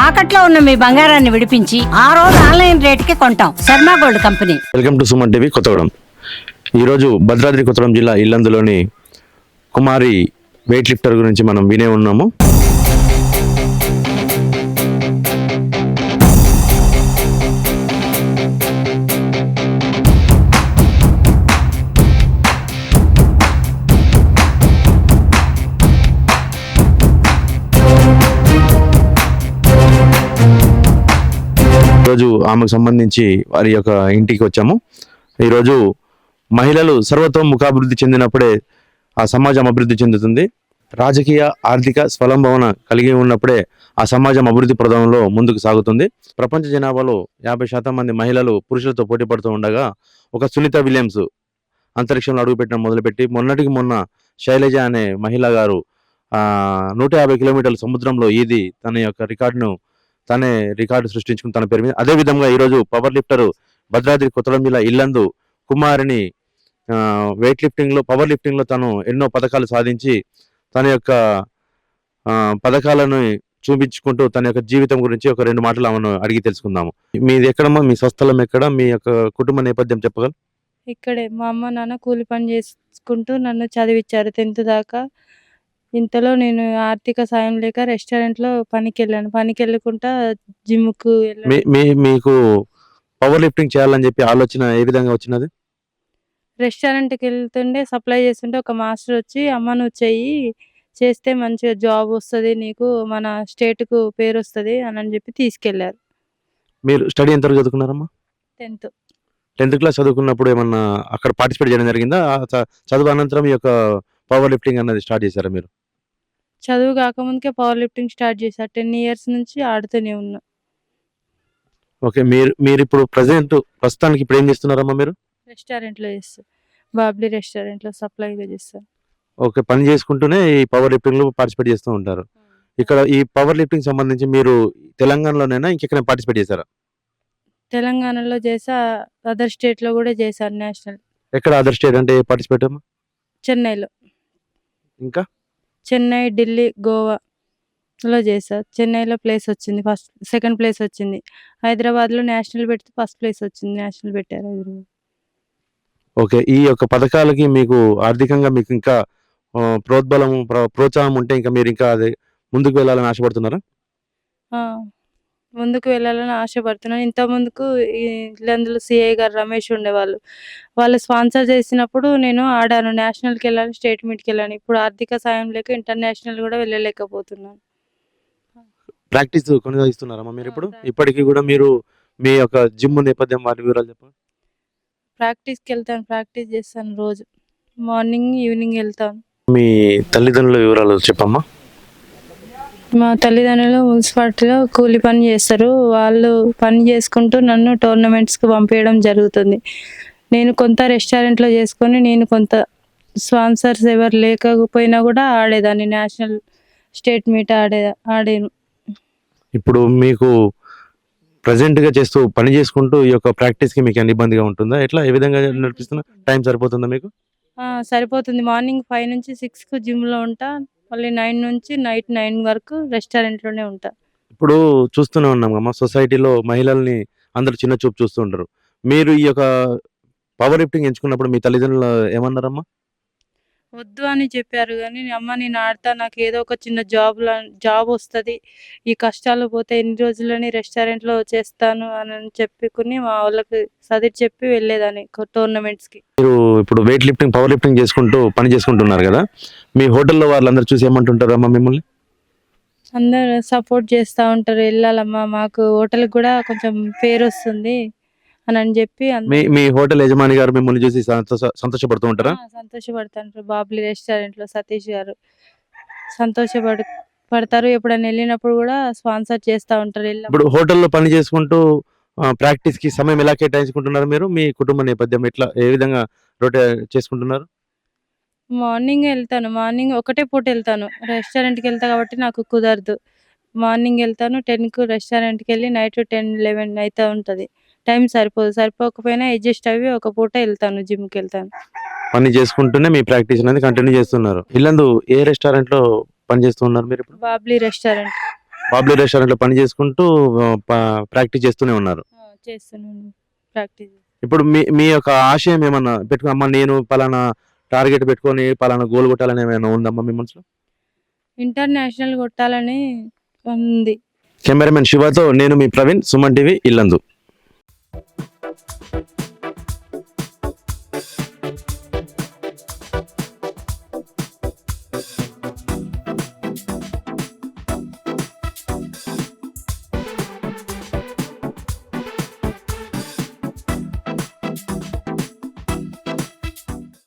తాకట్లో ఉన్న మీ బంగారాన్ని విడిపించి ఆ రోజు ఆన్లైన్ రేటుకి కొంటాం. Sharma gold company. Welcome to Suman TV Kothagudem. ఈరోజు భద్రాద్రి కొత్తగూడెం జిల్లా ఇల్లందులోని కుమారి వెయిట్ లిఫ్టర్ గురించి మనం వినే ఉన్నాము. ఈరోజు ఆమెకు సంబంధించి వారి యొక్క ఇంటికి వచ్చాము. ఈరోజు మహిళలు సర్వతోముఖాభివృద్ధి చెందినప్పుడే ఆ సమాజం అభివృద్ధి చెందుతుంది. రాజకీయ ఆర్థిక స్వలంభవన కలిగి ఉన్నప్పుడే ఆ సమాజం అభివృద్ధి ప్రదంలో ముందుకు సాగుతుంది. ప్రపంచ జనాభాలో 50% మంది మహిళలు పురుషులతో పోటీ పడుతూ ఉండగా ఒక సునీత విలియమ్స్ అంతరిక్షంలో అడుగుపెట్టడం మొదలుపెట్టి మొన్నటికి మొన్న శైలజ అనే మహిళ గారు 150 కిలోమీటర్ల సముద్రంలో ఈది తన యొక్క రికార్డు సృష్టించుకుని తన పేరు మీద. అదే విధంగా ఈరోజు పవర్ లిఫ్టర్ భద్రాద్రి కొత్తగూడెం జిల్లా ఇల్లందు కుమారిని పవర్ లిఫ్టింగ్ లో తను ఎన్నో పథకాలు సాధించి తన యొక్క పథకాలను చూపించుకుంటూ తన యొక్క జీవితం గురించి ఒక 2 మాటలు ఆమెను అడిగి తెలుసుకుందాము. మీది ఎక్కడమ్మా? మీ స్వస్థలం ఎక్కడ? మీ యొక్క కుటుంబ నేపథ్యం చెప్పగలరు? ఇక్కడే మా అమ్మ నాన్న కూలి పని చేసుకుంటూ నన్ను చదివించారు 10th దాకా. ఇంతలో నేను ఆర్థిక సాయం లేక రెస్టారెంట్లో పనికి వెళ్ళకుండా జిమ్కు మీకు పవర్ లిఫ్టింగ్ చేయాలని చెప్పి ఆలోచన ఏ విధంగా వచ్చినది? రెస్టారెంట్కి వెళ్తుండే సప్లై చేస్తుంటే ఒక మాస్టర్ వచ్చి, అమ్మ నువ్వు చెయ్యి, చేస్తే మంచిగా జాబ్ వస్తుంది, నీకు మన స్టేట్కు పేరు వస్తుంది అని చెప్పి తీసుకెళ్లారు. మీరు స్టడీ ఎంతవరకు చదువుకున్నారమ్మా? 10th క్లాస్ చదువుకున్నప్పుడు ఏమన్నా అక్కడ పార్టిసిపేట్ చేయడం జరిగిందా? చదువు అనంతరం ఈ యొక్క పవర్ లిఫ్టింగ్ అన్నది స్టార్ట్ చేశారా మీరు? చదువు కాకముందుకే పవర్ లిఫ్టింగ్ స్టార్ట్ చేశా. 10 years నుంచి ఆడుతూనే ఉన్నా. ఓకే. మీరు ఇప్పుడు ప్రస్తుతానికి ఇప్పుడు ఏం చేస్తున్నారమ్మా మీరు? రెస్టారెంట్లో చేస్తా. బాబ్లీ రెస్టారెంట్లో సప్లైగా చేస్తాను. ఓకే. పని చేసుకుంటూనే ఈ పవర్ లిఫ్టింగ్ లో పార్టిసిపేట్ చేస్తూ ఉంటారు. ఇక్కడ ఈ పవర్ లిఫ్టింగ్ సంబంధించి మీరు తెలంగాణలోనైనా ఇంకెక్కడ పార్టిసిపేట్ చేశారా? తెలంగాణలో చేసా, అదర్ స్టేట్లో కూడా చేశాను. నేషనల్. ఎక్కడ అదర్ స్టేట్ అంటే పార్టిసిపేట్ అమ్మా? చెన్నైలో. ఇంకా చెన్నై, ఢిల్లీ, గోవాలో చేసా. చెన్నైలో ప్లేస్ వచ్చింది, సెకండ్ ప్లేస్ వచ్చింది. హైదరాబాద్లో నేషనల్ పెడితే ఫస్ట్ ప్లేస్ వచ్చింది. నేషనల్ పెట్టారు హైదరాబాద్. ఓకే. ఈ యొక్క పథకాలకి మీకు ఆర్థికంగా మీకు ఇంకా ప్రోత్సాహం ఉంటే ఇంకా మీరు ఇంకా అదే ముందుకు వెళ్ళాలని ఆశపడుతున్నారా? ముందుకు వెళ్ళాలని ఆశపడుతున్నాను. ఇంత ముందుకు ఇల్లందులో సిఐ గారు రమేష్ ఉండేవాళ్ళు. వాళ్ళు స్పాన్సర్ చేసినప్పుడు నేను ఆడాను. నేషనల్కి వెళ్ళాను, స్టేట్ మీట్కి వెళ్ళాను. ఇప్పుడు ఆర్థిక సాయం లేక ఇంటర్నేషనల్ కూడా వెళ్ళలేకపోతున్నాను. ప్రాక్టీస్ కొనసాగిస్తున్నారమ్మా మీరు ఇప్పుడు? ఇప్పటికీ కూడా మీరు మీ యొక్క జిమ్ నేపథ్యం వాటి వివరాలు చెప్పండి. ప్రాక్టీస్కి వెళ్తాను, ప్రాక్టీస్ చేస్తాను రోజు. మార్నింగ్ ఈవినింగ్ వెళ్తాను. మీ తల్లిదండ్రుల వివరాలు చెప్పమ్మా. మా తల్లిదండ్రులు మున్సిపాలిటీలో కూలి పని చేస్తారు. వాళ్ళు పని చేసుకుంటూ నన్ను టోర్నమెంట్స్కి పంపించడం జరుగుతుంది. నేను కొంత రెస్టారెంట్లో చేసుకొని, నేను కొంత స్పాన్సర్స్ ఎవరు లేకపోయినా కూడా ఆడేదాన్ని. నేషనల్, స్టేట్ మీట్ ఆడాను. ఇప్పుడు మీకు ప్రజెంట్గా చేస్తూ పని చేసుకుంటూ ఈ యొక్క ప్రాక్టీస్కి మీకు ఎన్ని ఇబ్బందిగా ఉంటుందా? ఎట్లా ఏ విధంగా నడిపిస్తున్నా? టైం సరిపోతుందా మీకు? సరిపోతుంది. మార్నింగ్ 5 నుంచి 6కు జిమ్లో ఉంటా. మళ్ళీ 9 నుంచి నైట్ 9 వరకు రెస్టారెంట్లోనే ఉంటా. ఇప్పుడు చూస్తూనే ఉన్నాం అమ్మా, సొసైటీలో మహిళల్ని అందరూ చిన్న చూపు చూస్తూ ఉంటారు. మీరు ఈ యొక్క పవర్ లిఫ్టింగ్ ఎంచుకున్నప్పుడు మీ తల్లిదండ్రులు ఏమన్నారమ్మా? వద్దు అని చెప్పారు కానీ, అమ్మ నేను ఆడతా, నాకు ఏదో ఒక చిన్న జాబ్ వస్తుంది, ఈ కష్టాలు పోతే ఎన్ని రోజులని రెస్టారెంట్లో చేస్తాను అని చెప్పుకుని మా వాళ్ళకి సదిరి చెప్పి వెళ్ళేదాన్ని టోర్నమెంట్స్కి. మీరు ఇప్పుడు వెయిట్ లిఫ్టింగ్, పవర్ లిఫ్టింగ్ చేసుకుంటూ పని చేసుకుంటున్నారు కదా, మీ హోటల్లో వాళ్ళందరూ చూసి ఏమంటుంటారమ్మా మిమ్మల్ని? అందరూ సపోర్ట్ చేస్తూ ఉంటారు. వెళ్ళాలమ్మా, మాకు హోటల్కి కూడా కొంచెం పేరు వస్తుంది అని చెప్పి మీ హోటల్ యజమాని గారు మిమ్మల్ని చూసి సంతోషపడుతూ ఉంటారా? సంతోషపడతారు. బాబ్లీ రెస్టారెంట్లో సతీష్ గారు పడతారు. ఎప్పుడైనా వెళ్ళినప్పుడు కూడా స్పాన్సర్ చేస్తూ ఉంటారు. ఇప్పుడు హోటల్లో పని చేసుకుంటూ ప్రాక్టీస్ కి సమయం ఎలా కేటాయించుకుంటున్నారు మీరు? మీ కుటుంబ నేపథ్యం ఎట్లా, ఏ విధంగా రొటేట్ చేసుకుంటున్నారు? మార్నింగ్ వెళ్తాను. మార్నింగ్ ఒకటే పూట వెళ్తాను. రెస్టారెంట్కి వెళ్తా కాబట్టి నాకు కుదరదు. మార్నింగ్ వెళ్తాను 10కు రెస్టారెంట్కి వెళ్ళి నైట్ 10, 11 అయితే ఉంటుంది. టైం సరిపోకపోయినా అడ్జస్ట్ అయ్యి ఒక పూట వెళ్తాను, జిమ్కి వెళ్తాను. పని చేసుకుంటూనే మీ ప్రాక్టీస్ అనేది కంటిన్యూ చేస్తున్నారు. ఇల్లందు ఏ రెస్టారెంట్ లో పని చేస్తున్నారు మీరు ఇప్పుడు? బాబ్లీ రెస్టారెంట్. బాబ్లీ రెస్టారెంట్ లో పని చేసుకుంటూ ప్రాక్టీస్ చేస్తూనే ఉన్నారు. చేస్తున్నాను ప్రాక్టీస్. ఇప్పుడు మీ యొక్క ఆశయం ఏమన్నా పెట్టుకున్నమ్మా, నేను పలానా టార్గెట్ పెట్టుకొని పలానా గోల్ కొట్టాలని ఏమైనా ఉందమ్మా మీ మనసులో? ఇంటర్నేషనల్ కొట్టాలని ఉంది. కెమెరామెన్ శివతో నేను మీ ప్రవీణ్, సుమన్ టీవీ, ఇల్లందు.